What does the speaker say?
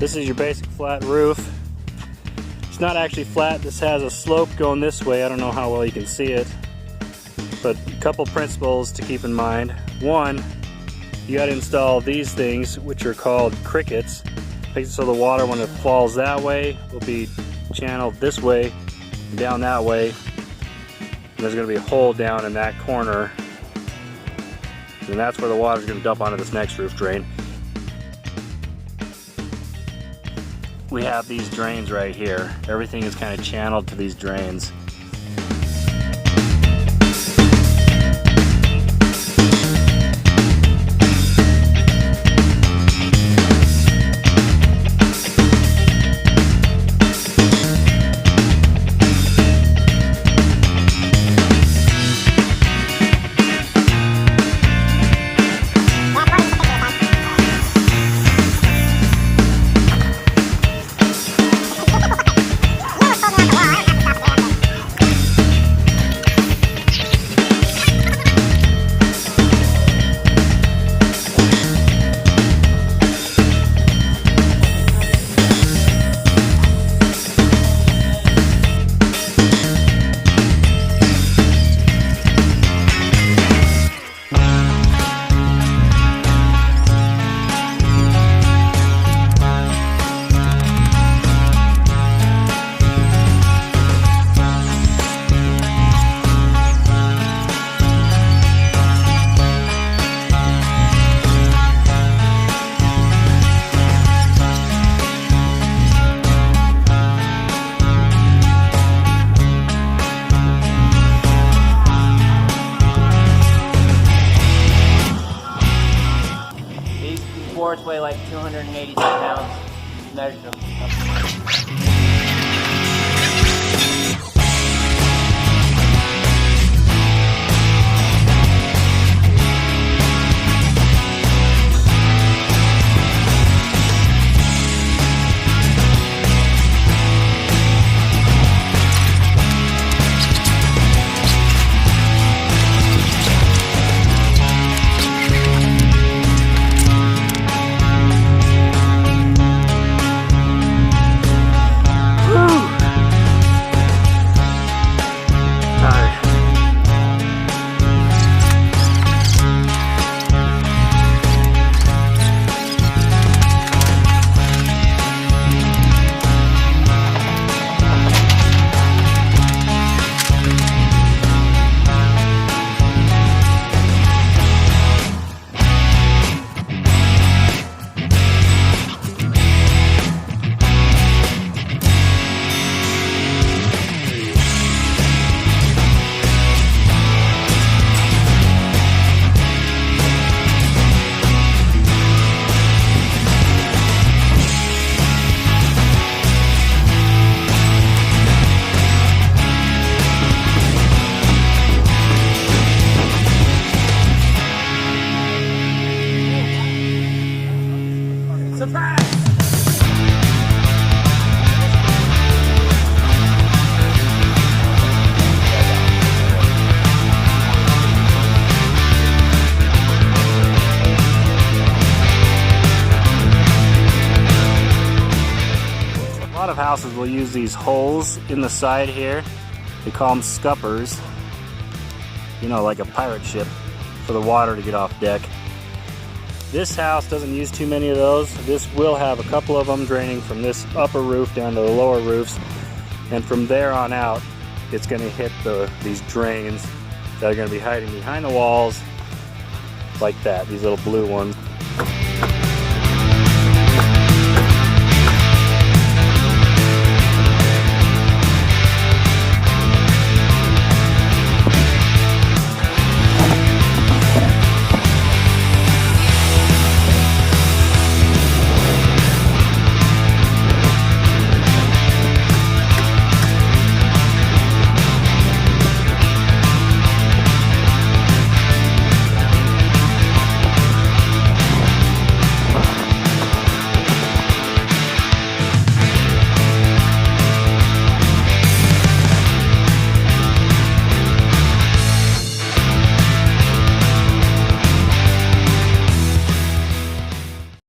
This is your basic flat roof. It's not actually flat. This has a slope going this way. I don't know how well you can see it. But a couple principles to keep in mind. One, you got to install these things, which are called crickets. So the water, when it falls that way, will be channeled this way, down that way. And there's going to be a hole down in that corner. And that's where the water is going to dump onto this next roof drain. We have these drains right here. Everything is kind of channeled to these drains. Boards weigh like 280 pounds. Measured them. A lot of houses will use these holes in the side here. They call them scuppers. You know, like a pirate ship for the water to get off deck. This house doesn't use too many of those. This will have a couple of them draining from this upper roof down to the lower roofs. And from there on out, it's going to hit these drains that are going to be hiding behind the walls like that, these little blue ones.